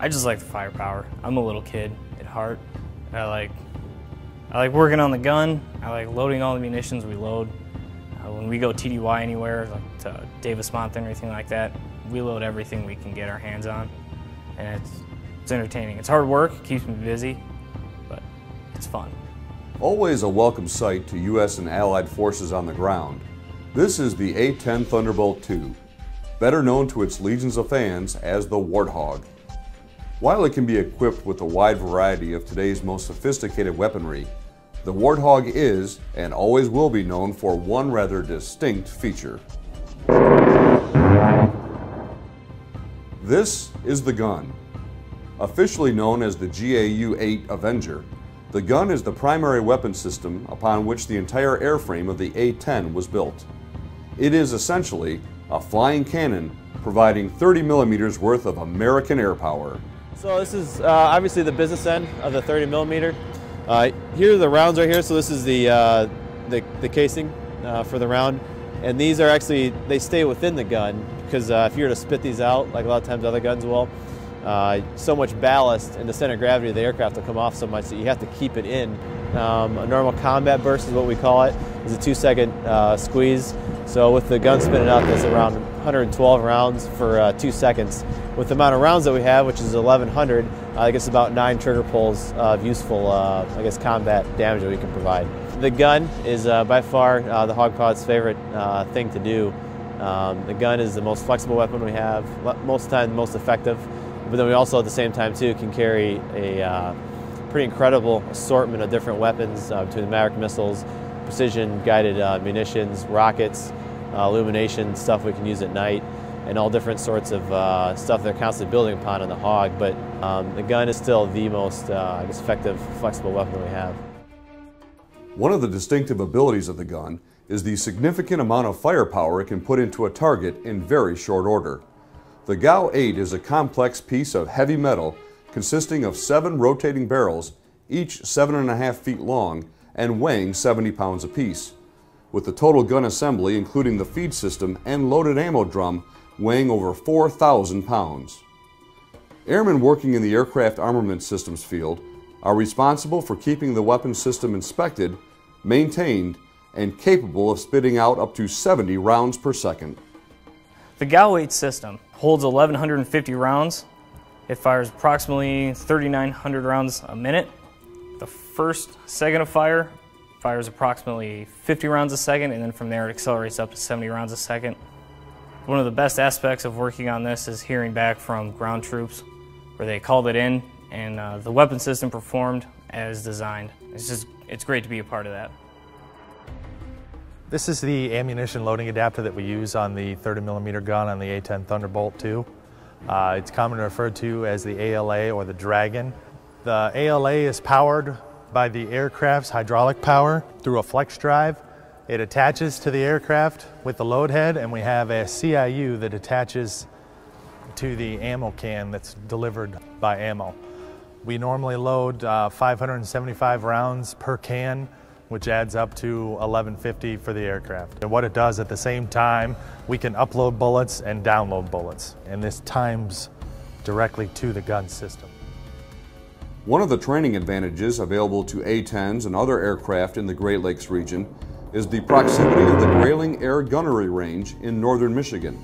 I just like the firepower. I'm a little kid at heart. I like working on the gun. I like loading all the munitions we load. When we go TDY anywhere, like to Davis Mountain or anything like that, we load everything we can get our hands on. And it's entertaining. It's hard work, it keeps me busy, but it's fun. Always a welcome sight to U.S. and Allied forces on the ground. This is the A-10 Thunderbolt II, better known to its legions of fans as the Warthog. While it can be equipped with a wide variety of today's most sophisticated weaponry, the Warthog is, and always will be, known for one rather distinct feature. This is the gun. Officially known as the GAU-8 Avenger, the gun is the primary weapon system upon which the entire airframe of the A-10 was built. It is essentially a flying cannon providing 30 millimeters worth of American air power. So this is obviously the business end of the 30 millimeter. Here are the rounds right here, so this is the casing for the round. And these are actually, they stay within the gun, because if you were to spit these out, like a lot of times other guns will, so much ballast and the center of gravity of the aircraft will come off so much that you have to keep it in. A normal combat burst is what we call it. It's a 2-second squeeze. So with the gun spinning out, that's around 112 rounds for 2 seconds. With the amount of rounds that we have, which is 1,100, I guess about 9 trigger pulls of useful, I guess, combat damage that we can provide. The gun is by far the Hogpod's favorite thing to do. The gun is the most flexible weapon we have, most of the time the most effective, but then we also at the same time too can carry a pretty incredible assortment of different weapons between the Maverick missiles, precision guided munitions, rockets, illumination stuff we can use at night, and all different sorts of stuff they're constantly building upon on the Hog. But the gun is still the most I guess, effective, flexible weapon that we have. One of the distinctive abilities of the gun is the significant amount of firepower it can put into a target in very short order. The GAU-8 is a complex piece of heavy metal consisting of 7 rotating barrels, each 7.5 feet long and weighing 70 pounds apiece, with the total gun assembly, including the feed system and loaded ammo drum, weighing over 4,000 pounds. Airmen working in the aircraft armament systems field are responsible for keeping the weapon system inspected, maintained, and capable of spitting out up to 70 rounds per second. The GAU-8 system holds 1,150 rounds. It fires approximately 3,900 rounds a minute. The first second of fire fires approximately 50 rounds a second, and then from there it accelerates up to 70 rounds a second. One of the best aspects of working on this is hearing back from ground troops where they called it in and the weapon system performed as designed. It's great to be a part of that. This is the ammunition loading adapter that we use on the 30 millimeter gun on the A-10 Thunderbolt II. It's commonly referred to as the ALA or the Dragon. The ALA is powered by the aircraft's hydraulic power through a flex drive. It attaches to the aircraft with the load head, and we have a CIU that attaches to the ammo can that's delivered by ammo. We normally load 575 rounds per can, which adds up to 1,150 for the aircraft. And what it does at the same time, we can upload bullets and download bullets, and this times directly to the gun system. One of the training advantages available to A-10s and other aircraft in the Great Lakes region is the proximity of the Grayling Air Gunnery Range in northern Michigan.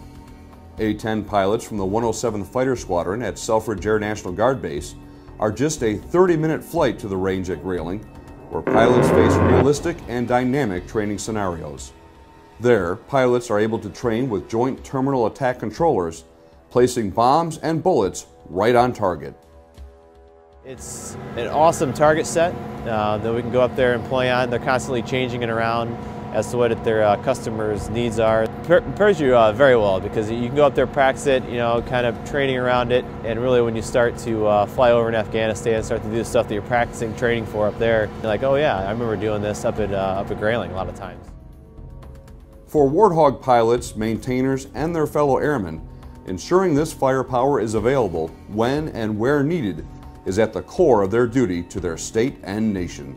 A-10 pilots from the 107th Fighter Squadron at Selfridge Air National Guard Base are just a 30-minute flight to the range at Grayling, where pilots face realistic and dynamic training scenarios. There, pilots are able to train with joint terminal attack controllers, placing bombs and bullets right on target. It's an awesome target set that we can go up there and play on. They're constantly changing it around as to what their customers' needs are. It prepares you very well, because you can go up there, practice it, kind of training around it, and really when you start to fly over in Afghanistan, start to do the stuff that you're practicing training for up there, you're like, oh yeah, I remember doing this up at Grayling a lot of times. For Warthog pilots, maintainers, and their fellow airmen, ensuring this firepower is available when and where needed is at the core of their duty to their state and nation.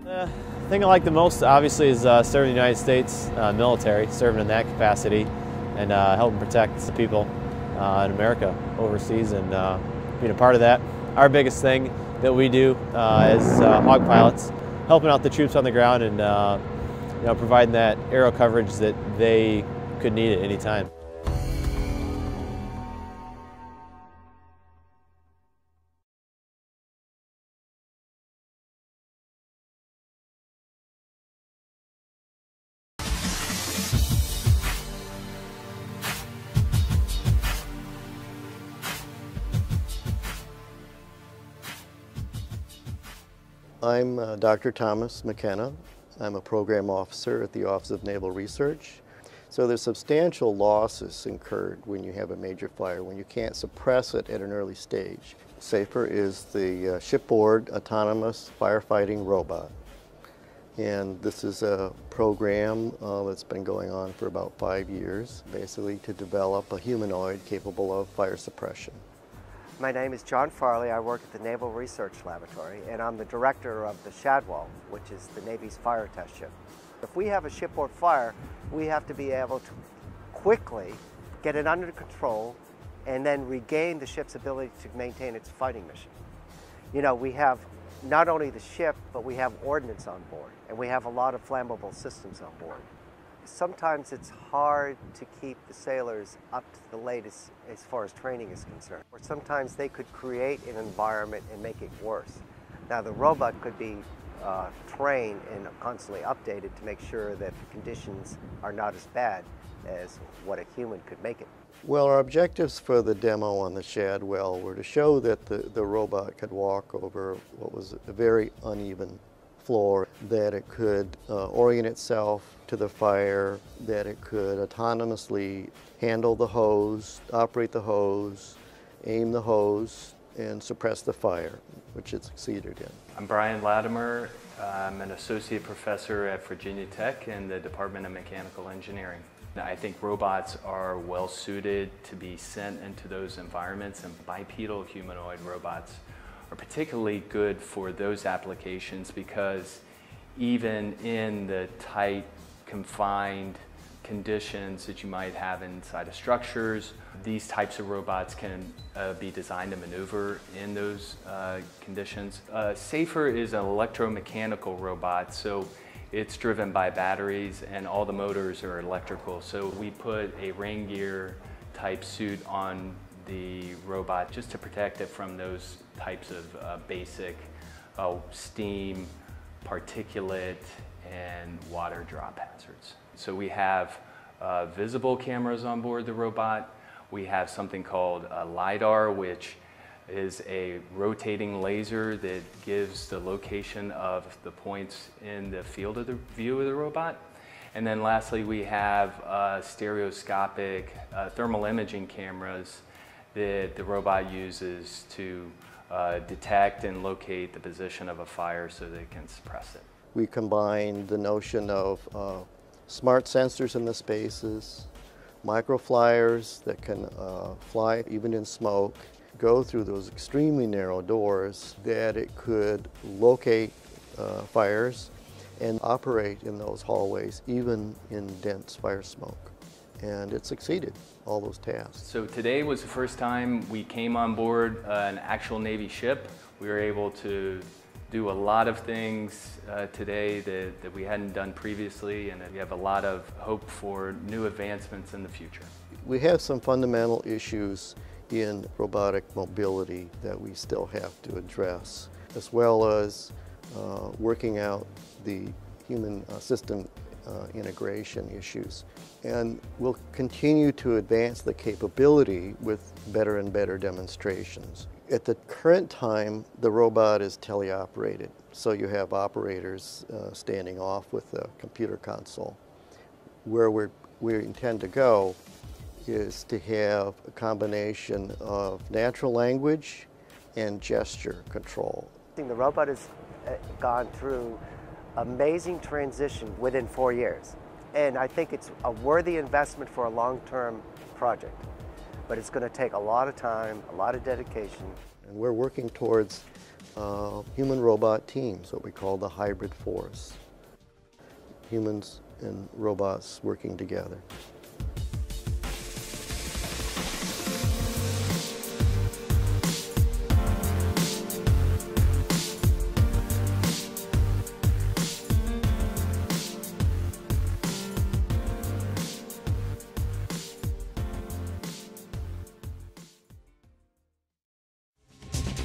The thing I like the most, obviously, is serving the United States military, serving in that capacity, and helping protect the people in America, overseas, and being a part of that. Our biggest thing that we do as hog pilots, helping out the troops on the ground and you know, providing that aero coverage that they could need at any time. I'm Dr. Thomas McKenna. I'm a program officer at the Office of Naval Research. So there's substantial losses incurred when you have a major fire, when you can't suppress it at an early stage. SAFER is the shipboard autonomous firefighting robot. And this is a program that's been going on for about 5 years, basically to develop a humanoid capable of fire suppression. My name is John Farley. I work at the Naval Research Laboratory, and I'm the director of the Shadwell, which is the Navy's fire test ship. If we have a shipboard fire, we have to be able to quickly get it under control and then regain the ship's ability to maintain its fighting mission. You know, we have not only the ship, but we have ordnance on board, and we have a lot of flammable systems on board. Sometimes it's hard to keep the sailors up to the latest as far as training is concerned. Or sometimes they could create an environment and make it worse. Now the robot could be trained and constantly updated to make sure that the conditions are not as bad as what a human could make it. Well, our objectives for the demo on the Shadwell were to show that the robot could walk over what was a very uneven floor, that it could orient itself to the fire, that it could autonomously handle the hose, operate the hose, aim the hose, and suppress the fire, which it succeeded in. I'm Brian Latimer. I'm an associate professor at Virginia Tech in the Department of Mechanical Engineering. I think robots are well suited to be sent into those environments, and bipedal humanoid robots are particularly good for those applications because even in the tight, confined conditions that you might have inside of structures, these types of robots can be designed to maneuver in those conditions. SAFER is an electromechanical robot, so it's driven by batteries and all the motors are electrical. So we put a rain gear type suit on the robot just to protect it from those types of basic steam, particulate, and water drop hazards. So we have visible cameras on board the robot. We have something called a LiDAR, which is a rotating laser that gives the location of the points in the field of the view of the robot. And then lastly, we have stereoscopic thermal imaging cameras that the robot uses to detect and locate the position of a fire so they can suppress it. We combined the notion of smart sensors in the spaces, microflyers that can fly even in smoke, go through those extremely narrow doors, that it could locate fires and operate in those hallways even in dense fire smoke. And it succeeded all those tasks. So today was the first time we came on board an actual Navy ship. We were able to do a lot of things today that we hadn't done previously, and we have a lot of hope for new advancements in the future. We have some fundamental issues in robotic mobility that we still have to address, as well as working out the human system integration issues. And we'll continue to advance the capability with better and better demonstrations. At the current time, the robot is teleoperated, so you have operators standing off with the computer console. Where we intend to go is to have a combination of natural language and gesture control. The robot has gone through amazing transition within 4 years. And I think it's a worthy investment for a long-term project. But it's going to take a lot of time, a lot of dedication. And we're working towards human-robot teams, what we call the hybrid force. Humans and robots working together.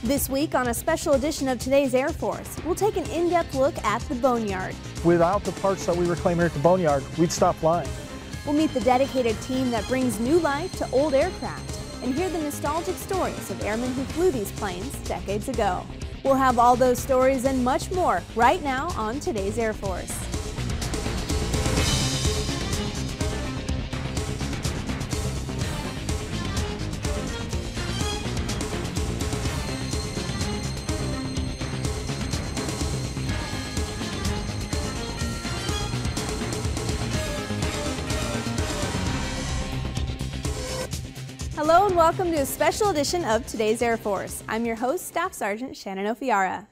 This week on a special edition of Today's Air Force, we'll take an in-depth look at the Boneyard. Without the parts that we reclaim here at the Boneyard, we'd stop flying. We'll meet the dedicated team that brings new life to old aircraft and hear the nostalgic stories of airmen who flew these planes decades ago. We'll have all those stories and much more right now on Today's Air Force. Hello and welcome to a special edition of Today's Air Force. I'm your host, Staff Sergeant Shannon Ofiara.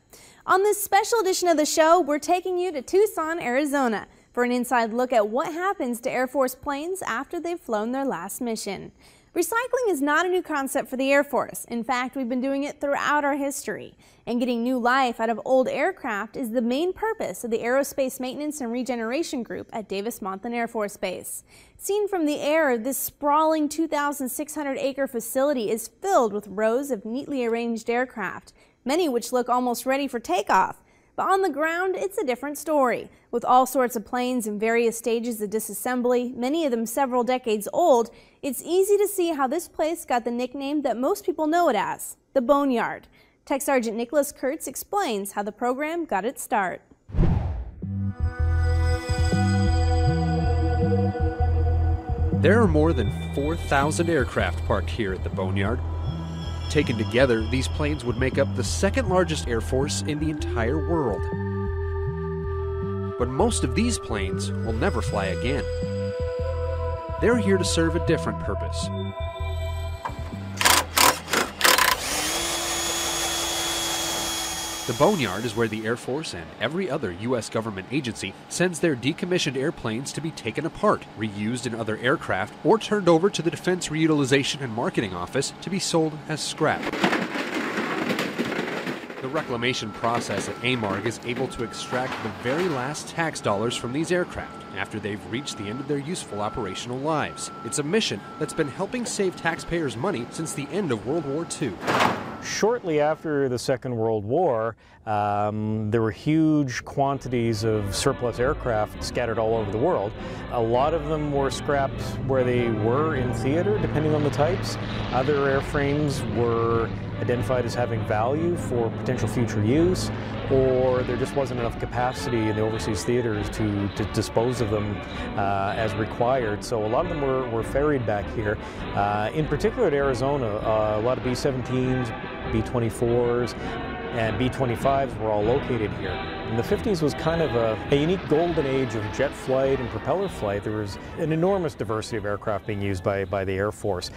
On this special edition of the show, we're taking you to Tucson, Arizona for an inside look at what happens to Air Force planes after they've flown their last mission. Recycling is not a new concept for the Air Force. In fact, we've been doing it throughout our history. And getting new life out of old aircraft is the main purpose of the Aerospace Maintenance and Regeneration Group at Davis-Monthan Air Force Base. Seen from the air, this sprawling 2,600-acre facility is filled with rows of neatly arranged aircraft, many which look almost ready for takeoff. But on the ground, it's a different story. With all sorts of planes in various stages of disassembly, many of them several decades old, it's easy to see how this place got the nickname that most people know it as, the Boneyard. Tech Sergeant Nicholas Kurtz explains how the program got its start. There are more than 4,000 aircraft parked here at the Boneyard. Taken together, these planes would make up the second largest air force in the entire world. But most of these planes will never fly again. They're here to serve a different purpose. The Boneyard is where the Air Force and every other U.S. government agency sends their decommissioned airplanes to be taken apart, reused in other aircraft, or turned over to the Defense Reutilization and Marketing Office to be sold as scrap. The reclamation process at AMARG is able to extract the very last tax dollars from these aircraft after they've reached the end of their useful operational lives. It's a mission that's been helping save taxpayers money since the end of World War II. Shortly after the Second World War, there were huge quantities of surplus aircraft scattered all over the world. A lot of them were scrapped where they were in theater, depending on the types. Other airframes were identified as having value for potential future use, or there just wasn't enough capacity in the overseas theaters to dispose of them as required. So a lot of them were ferried back here. In particular at Arizona, a lot of B-17s, B-24s, and B-25s were all located here. And the 50s was kind of a unique golden age of jet flight and propeller flight. There was an enormous diversity of aircraft being used by the Air Force,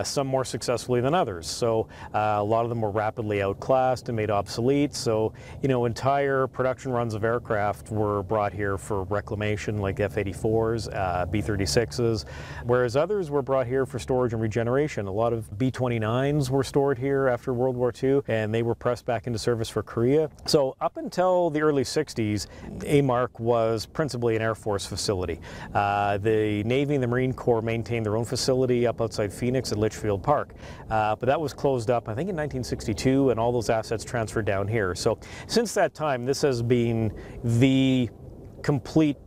some more successfully than others. So a lot of them were rapidly outclassed and made obsolete. So, you know, entire production runs of aircraft were brought here for reclamation, like F-84s, B-36s, whereas others were brought here for storage and regeneration. A lot of B-29s were stored here after World War II, and they were pressed back into service for Korea. So up until the early 60s, AMARC was principally an Air Force facility. The Navy and the Marine Corps maintained their own facility up outside Phoenix at Litchfield Park. But that was closed up, I think, in 1962, and all those assets transferred down here. So since that time, this has been the complete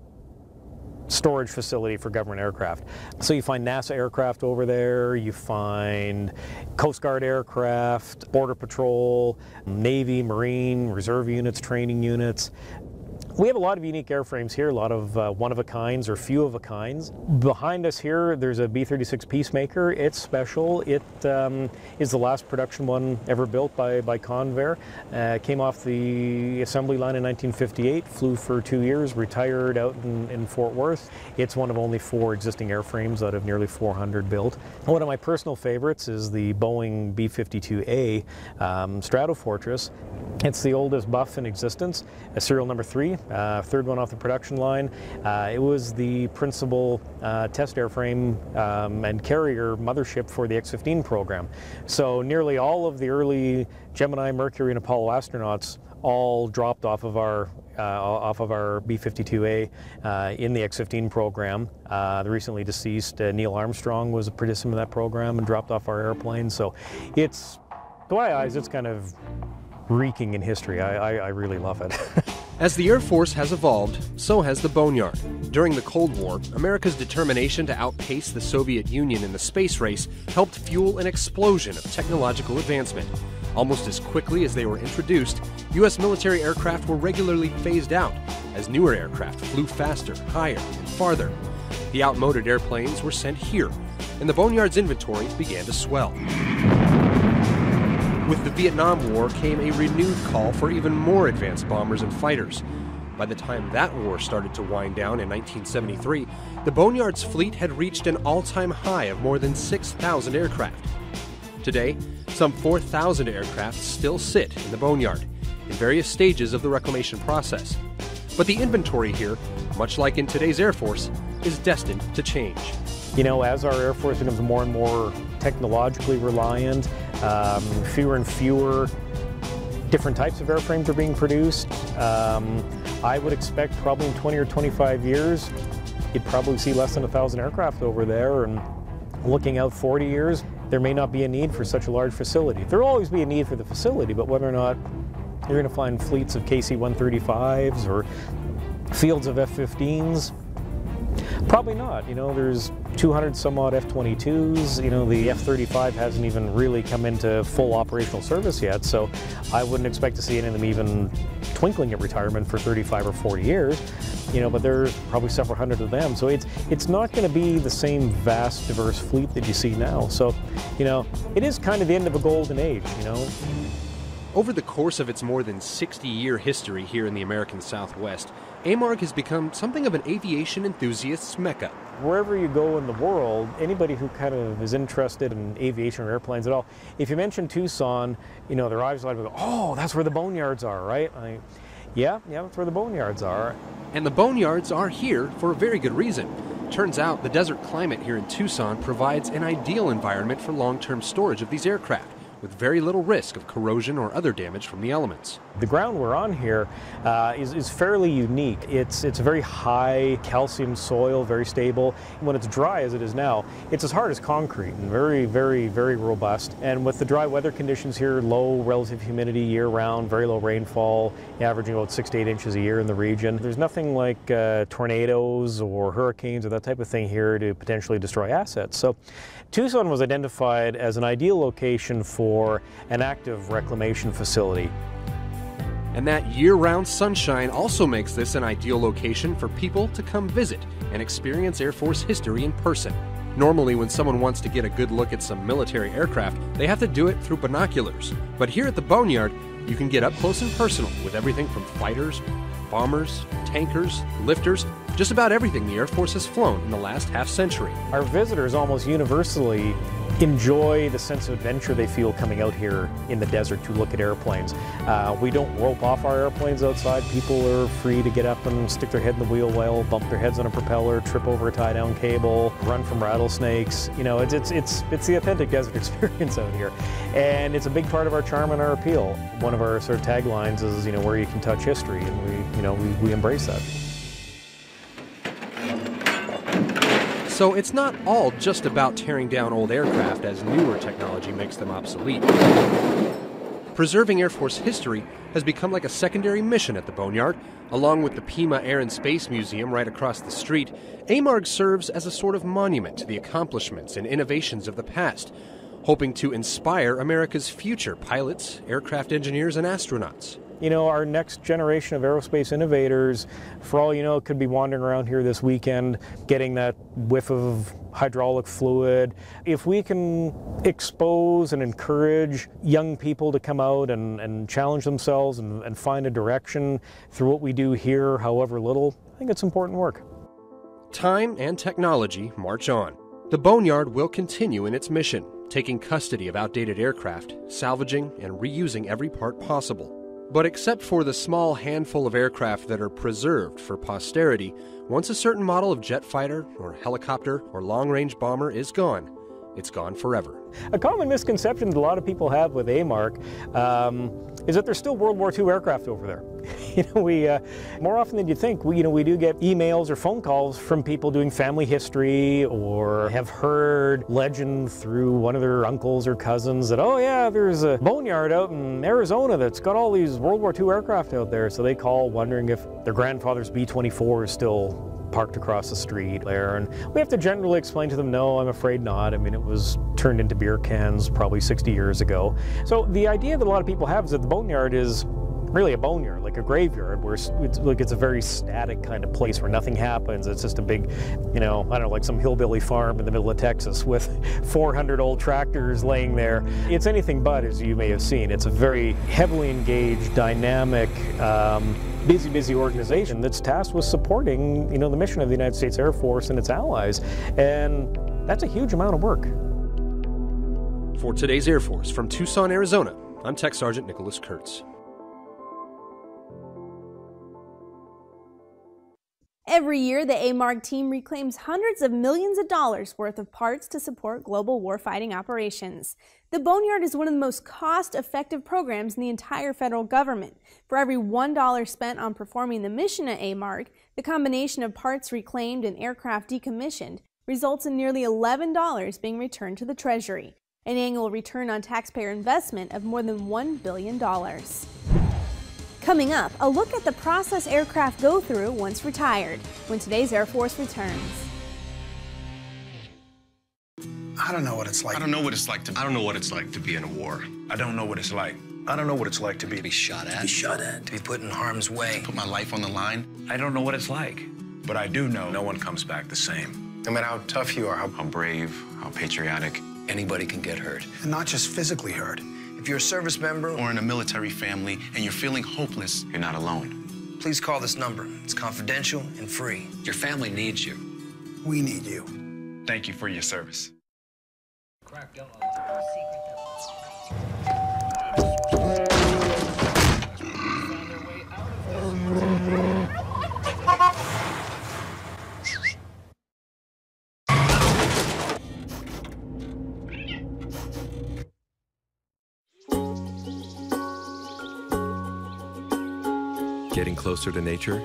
storage facility for government aircraft. So you find NASA aircraft over there, you find Coast Guard aircraft, Border Patrol, Navy, Marine, Reserve units, training units. We have a lot of unique airframes here, a lot of one-of-a-kinds or few-of-a-kinds. Behind us here, there's a B-36 Peacemaker. It's special. It is the last production one ever built by Convair. Came off the assembly line in 1958, flew for 2 years, retired out in Fort Worth. It's one of only 4 existing airframes out of nearly 400 built. One of my personal favorites is the Boeing B-52A Stratofortress. It's the oldest buff in existence, serial number 3. Third one off the production line. It was the principal test airframe and carrier mothership for the X-15 program. So nearly all of the early Gemini, Mercury, and Apollo astronauts all dropped off of our B-52A in the X-15 program. The recently deceased Neil Armstrong was a participant in that program and dropped off our airplane. So it's To my eyes, it's kind of reeking in history. I really love it. As the Air Force has evolved, so has the Boneyard. During the Cold War, America's determination to outpace the Soviet Union in the space race helped fuel an explosion of technological advancement. Almost as quickly as they were introduced, U.S. military aircraft were regularly phased out as newer aircraft flew faster, higher, and farther. The outmoded airplanes were sent here, and the Boneyard's inventory began to swell. With the Vietnam War came a renewed call for even more advanced bombers and fighters. By the time that war started to wind down in 1973, the Boneyard's fleet had reached an all-time high of more than 6,000 aircraft. Today, some 4,000 aircraft still sit in the Boneyard, in various stages of the reclamation process. But the inventory here, much like in today's Air Force, is destined to change. You know, as our Air Force becomes more and more technologically reliant, fewer and fewer different types of airframes are being produced. I would expect probably in 20 or 25 years, you'd probably see less than 1,000 aircraft over there, and looking out 40 years, there may not be a need for such a large facility. There'll always be a need for the facility, but whether or not you're going to find fleets of KC-135s or fields of F-15s, probably not. You know, there's 200 some odd F-22s. You know, the F-35 hasn't even really come into full operational service yet, so I wouldn't expect to see any of them even twinkling at retirement for 35 or 40 years. You know, but there's probably several hundred of them, so it's not going to be the same vast, diverse fleet that you see now. So, you know, it is kind of the end of a golden age, you know. Over the course of its more than 60-year history here in the American Southwest, AMARG has become something of an aviation enthusiast's mecca. Wherever you go in the world, anybody who kind of is interested in aviation or airplanes at all, if you mention Tucson, you know, their eyes light up and go, oh, that's where the Boneyards are, right? Yeah, that's where the Boneyards are. And the Boneyards are here for a very good reason. Turns out the desert climate here in Tucson provides an ideal environment for long-term storage of these aircraft, with very little risk of corrosion or other damage from the elements. The ground we're on here is fairly unique. It's a very high calcium soil, very stable. When it's dry as it is now, it's as hard as concrete and very, very, very robust. And with the dry weather conditions here, low relative humidity year-round, very low rainfall, averaging about 6 to 8 inches a year in the region, there's nothing like tornadoes or hurricanes or that type of thing here to potentially destroy assets. So Tucson was identified as an ideal location for an active reclamation facility. And that year-round sunshine also makes this an ideal location for people to come visit and experience Air Force history in person. Normally, when someone wants to get a good look at some military aircraft, they have to do it through binoculars. But here at the Boneyard, you can get up close and personal with everything from fighters, bombers, tankers, lifters, just about everything the Air Force has flown in the last half-century. Our visitors almost universally enjoy the sense of adventure they feel coming out here in the desert to look at airplanes. We don't rope off our airplanes outside. People are free to get up and stick their head in the wheel well, bump their heads on a propeller, trip over a tie-down cable, run from rattlesnakes. You know, it's the authentic desert experience out here. And it's a big part of our charm and our appeal. One of our sort of taglines is, you know, where you can touch history, and we embrace that. So it's not all just about tearing down old aircraft as newer technology makes them obsolete. Preserving Air Force history has become like a secondary mission at the Boneyard. Along with the Pima Air and Space Museum right across the street, AMARG serves as a sort of monument to the accomplishments and innovations of the past, hoping to inspire America's future pilots, aircraft engineers, and astronauts. You know, our next generation of aerospace innovators, for all you know, could be wandering around here this weekend, getting that whiff of hydraulic fluid. If we can expose and encourage young people to come out and challenge themselves and find a direction through what we do here, however little, I think it's important work. Time and technology march on. The Boneyard will continue in its mission, taking custody of outdated aircraft, salvaging and reusing every part possible. But except for the small handful of aircraft that are preserved for posterity, once a certain model of jet fighter or helicopter or long-range bomber is gone, it's gone forever. A common misconception that a lot of people have with AMARC is that there's still World War II aircraft over there. We more often than you think, we do get emails or phone calls from people doing family history, or have heard legend through one of their uncles or cousins that, oh yeah, there's a boneyard out in Arizona that's got all these World War II aircraft out there. So they call wondering if their grandfather's B-24 is still parked across the street there, and we have to generally explain to them, no, I'm afraid not. I mean, it was turned into beer cans probably 60 years ago. So the idea that a lot of people have is that the boneyard is really a boneyard, like a graveyard, where it's a very static kind of place where nothing happens. It's just a big, I don't know, like some hillbilly farm in the middle of Texas with 400 old tractors laying there. It's anything but, as you may have seen. It's a very heavily engaged, dynamic, busy organization that's tasked with supporting, the mission of the United States Air Force and its allies. And that's a huge amount of work. For today's Air Force from Tucson, Arizona, I'm Tech Sergeant Nicholas Kurtz. Every year, the AMARC team reclaims hundreds of millions of dollars worth of parts to support global warfighting operations. The Boneyard is one of the most cost-effective programs in the entire federal government. For every $1 spent on performing the mission at AMARC, the combination of parts reclaimed and aircraft decommissioned results in nearly $11 being returned to the Treasury, an annual return on taxpayer investment of more than $1 billion. Coming up, a look at the process aircraft go through once retired, when today's Air Force returns. I don't know what it's like. I don't know what it's like to be in a war. I don't know what it's like. I don't know what it's like to be shot at. To be put in harm's way. Put my life on the line. I don't know what it's like. But I do know no one comes back the same. No matter how tough you are, how brave, how patriotic. anybody can get hurt. And not just physically hurt. If you're a service member or in a military family and you're feeling hopeless, you're not alone. Please call this number. It's confidential and free. Your family needs you. We need you. Thank you for your service. Getting closer to nature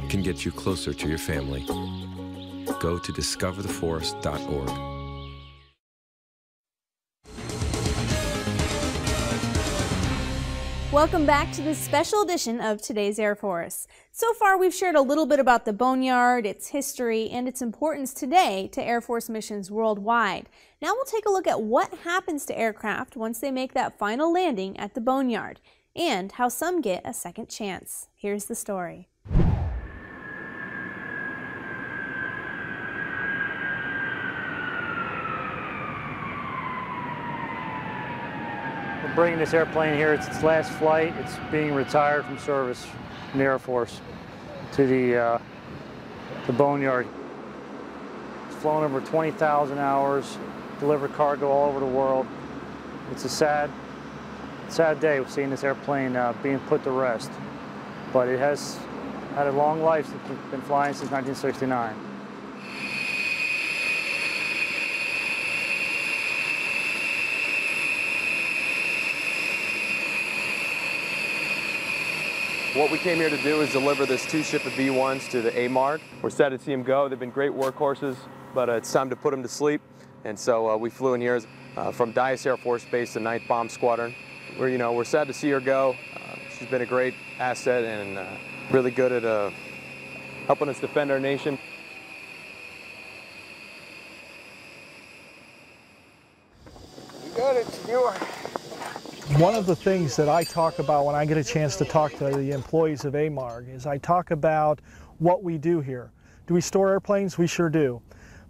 can get you closer to your family. Go to discovertheforest.org. Welcome back to this special edition of Today's Air Force. So far, we've shared a little bit about the Boneyard, its history, and its importance today to Air Force missions worldwide. Now we'll take a look at what happens to aircraft once they make that final landing at the Boneyard, and how some get a second chance. Here's the story. We're bringing this airplane here. It's its last flight. It's being retired from service in the Air Force to the Boneyard. It's flown over 20,000 hours, delivered cargo all over the world. It's a sad day of seeing this airplane being put to rest. But it has had a long life. It's been flying since 1969. What we came here to do is deliver this two-ship of B-1s to the AMARC. We're sad to see them go. They've been great workhorses, but it's time to put them to sleep. And so we flew in here from Dyess Air Force Base, the 9th Bomb Squadron. We're sad to see her go. She's been a great asset and really good at helping us defend our nation. You got it, Senor. One of the things that I talk about when I get a chance to talk to the employees of AMARC is I talk about what we do here. Do we store airplanes? We sure do.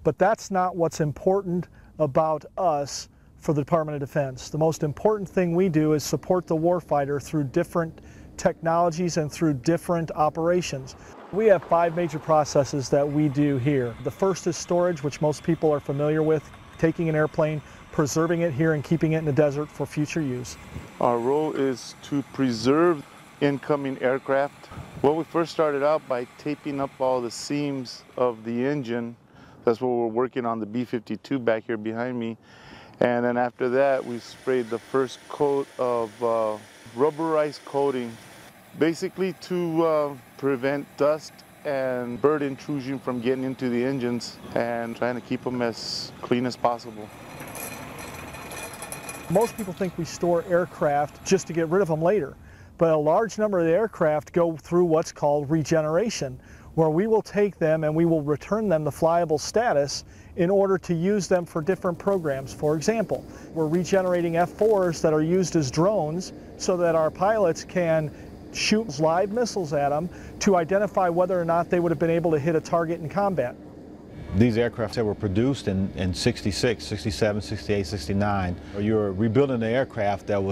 But that's not what's important about us for the Department of Defense. The most important thing we do is support the warfighter through different technologies and through different operations. We have 5 major processes that we do here. The first is storage, which most people are familiar with, taking an airplane, preserving it here and keeping it in the desert for future use. Our role is to preserve incoming aircraft. Well, we first started out by taping up all the seams of the engine That's what we're working on, the B-52 back here behind me. And then after that, we sprayed the first coat of rubberized coating, basically to prevent dust and bird intrusion from getting into the engines and trying to keep them as clean as possible. Most people think we store aircraft just to get rid of them later, but a large number of the aircraft go through what's called regeneration, where we will take them and we will return them to flyable status in order to use them for different programs. For example, we're regenerating F-4s that are used as drones so that our pilots can shoot live missiles at them to identify whether or not they would have been able to hit a target in combat. These aircraft that were produced in 66, 67, 68, 69, you're rebuilding an aircraft that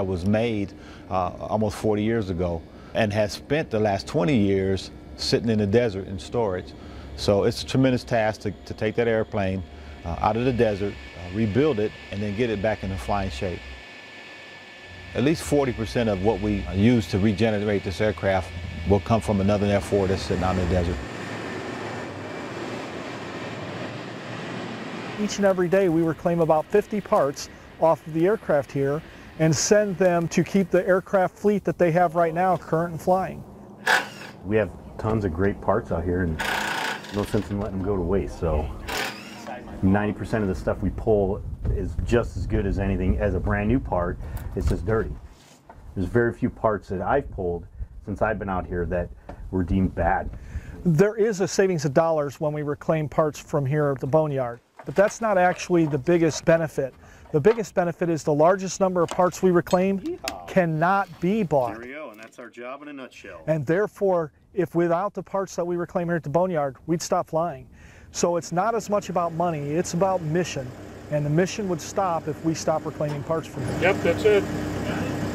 was made almost 40 years ago and has spent the last 20 years sitting in the desert in storage. So it's a tremendous task to take that airplane out of the desert, rebuild it, and then get it back into flying shape. At least 40% of what we use to regenerate this aircraft will come from another F-4 that's sitting out in the desert. Each and every day we reclaim about 50 parts off of the aircraft here and send them to keep the aircraft fleet that they have right now current and flying. We have tons of great parts out here and no sense in letting them go to waste. So 90% of the stuff we pull is just as good as anything as a brand new part. It's just dirty. There's very few parts that I've pulled since I've been out here that were deemed bad. There is a savings of dollars when we reclaim parts from here at the boneyard, but that's not actually the biggest benefit. The biggest benefit is the largest number of parts we reclaim cannot be bought. There we go, and that's our job in a nutshell. And therefore, if without the parts that we reclaim here at the boneyard, we'd stop flying. So it's not as much about money, it's about mission. And the mission would stop if we stop reclaiming parts from here. Yep, that's it.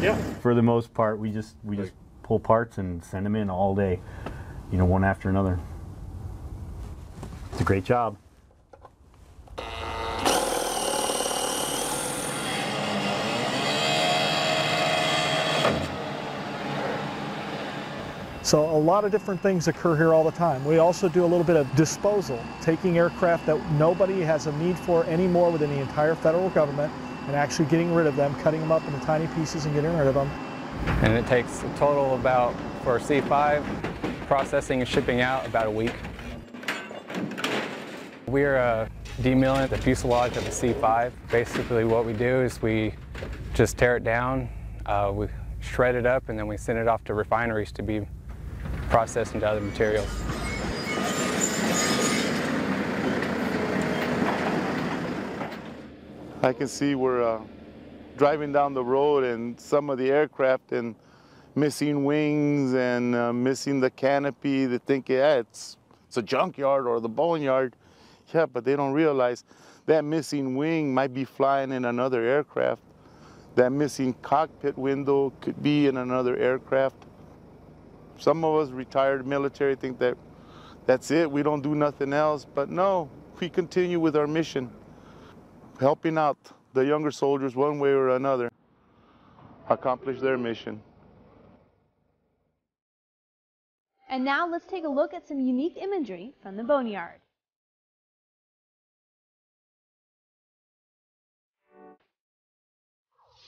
Yep. For the most part, we just pull parts and send them in all day, you know, one after another. It's a great job. So a lot of different things occur here all the time. We also do a little bit of disposal, taking aircraft that nobody has a need for anymore within the entire federal government and actually getting rid of them, cutting them up into tiny pieces and getting rid of them. And it takes a total about, for C5, processing and shipping out about a week. We're demilling the fuselage of the C5. Basically what we do is we just tear it down, we shred it up, and then we send it off to refineries to be processed into other materials. I can see we're driving down the road and some of the aircraft and missing wings and missing the canopy. They think, yeah, it's a junkyard or the boneyard. Yeah, but they don't realize that missing wing might be flying in another aircraft. That missing cockpit window could be in another aircraft. Some of us retired military think that that's it, we don't do nothing else, but no, we continue with our mission, helping out the younger soldiers one way or another, accomplish their mission. And now let's take a look at some unique imagery from the boneyard.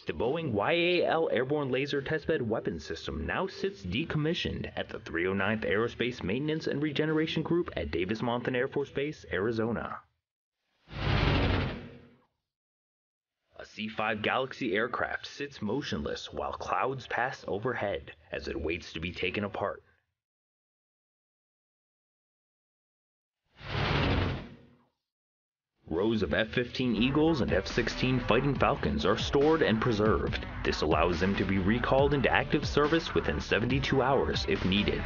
The Boeing YAL Airborne Laser Testbed Weapons System now sits decommissioned at the 309th Aerospace Maintenance and Regeneration Group at Davis-Monthan Air Force Base, Arizona. A C-5 Galaxy aircraft sits motionless while clouds pass overhead as it waits to be taken apart. Rows of F-15 Eagles and F-16 Fighting Falcons are stored and preserved. This allows them to be recalled into active service within 72 hours if needed.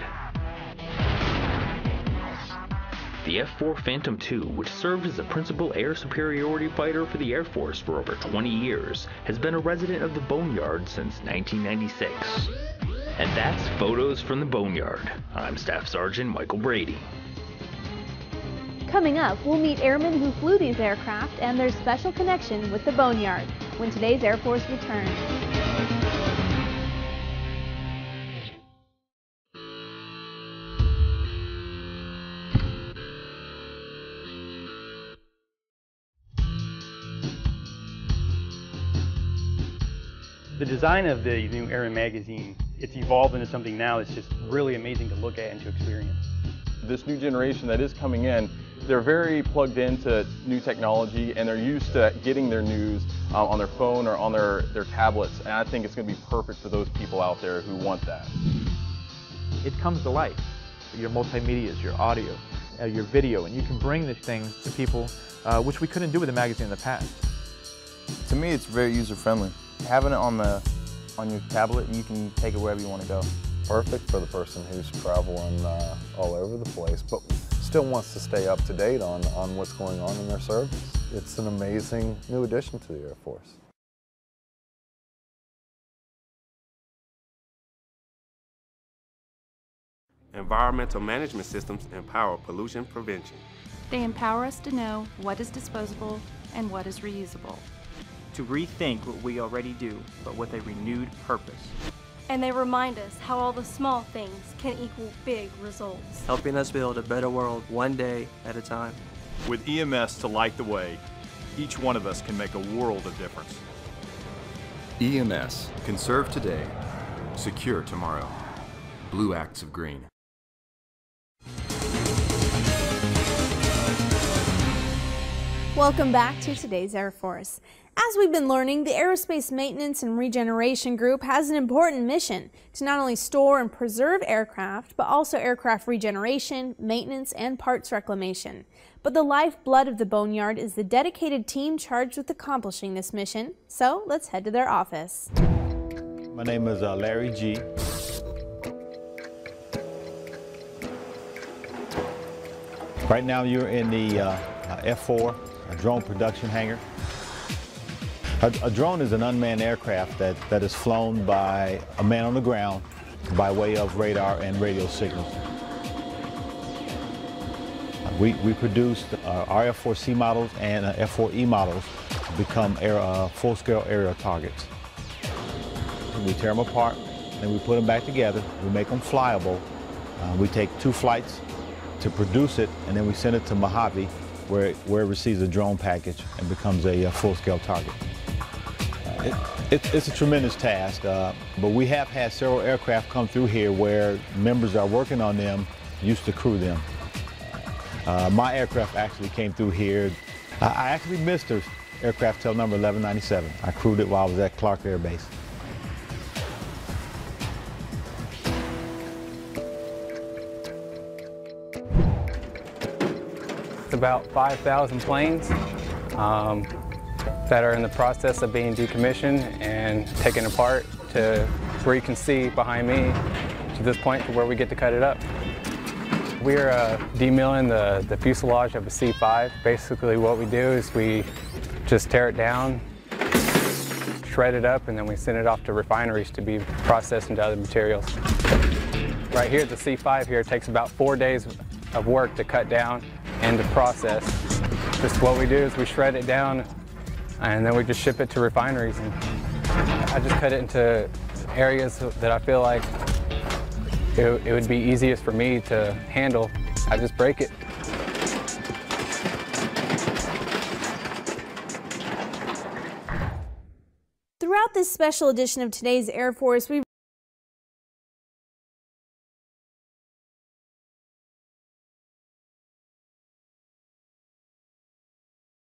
The F-4 Phantom II, which served as the principal air superiority fighter for the Air Force for over 20 years, has been a resident of the Boneyard since 1996. And that's Photos from the Boneyard. I'm Staff Sergeant Michael Brady. Coming up, we'll meet airmen who flew these aircraft and their special connection with the boneyard when today's Air Force returns. The design of the new Air magazine, it's evolved into something now that's just really amazing to look at and to experience. This new generation that is coming in, they're very plugged into new technology and they're used to getting their news on their phone or on their tablets, and I think it's going to be perfect for those people out there who want that. It comes to life. Your multimedias, your audio, your video, and you can bring these things to people, which we couldn't do with the magazine in the past. To me, it's very user-friendly. Having it on your tablet, you can take it wherever you want to go. Perfect for the person who's traveling all over the place, but still wants to stay up to date on what's going on in their service. It's an amazing new addition to the Air Force. Environmental management systems empower pollution prevention. They empower us to know what is disposable and what is reusable. To rethink what we already do, but with a renewed purpose. And they remind us how all the small things can equal big results. Helping us build a better world one day at a time. With EMS to light the way, each one of us can make a world of difference. EMS. Conserve today. Secure tomorrow. Blue Acts of Green. Welcome back to today's Air Force. As we've been learning, the Aerospace Maintenance and Regeneration Group has an important mission to not only store and preserve aircraft, but also aircraft regeneration, maintenance, and parts reclamation. But the lifeblood of the Boneyard is the dedicated team charged with accomplishing this mission. So let's head to their office. My name is Larry G. Right now you're in the F4 drone production hangar. A drone is an unmanned aircraft that is flown by a man on the ground by way of radar and radio signals. We produced our F4C models and F4E models to become full-scale aerial targets. We tear them apart, then we put them back together, we make them flyable. We take 2 flights to produce it, and then we send it to Mojave, where it receives a drone package and becomes a full-scale target. It's a tremendous task, but we have had several aircraft come through here where members are working on them used to crew them. My aircraft actually came through here. I actually missed aircraft tail number 1197. I crewed it while I was at Clark Air Base. It's about 5,000 planes that are in the process of being decommissioned and taken apart to where you can see behind me to this point to where we get to cut it up. We're demilling the fuselage of a C-5. Basically what we do is we just tear it down, shred it up, and then we send it off to refineries to be processed into other materials. Right here, the C-5 here takes about 4 days of work to cut down and to process. Just what we do is we shred it down and then we just ship it to refineries. And I just cut it into areas that I feel like it would be easiest for me to handle. I just break it. Throughout this special edition of today's Air Force, we've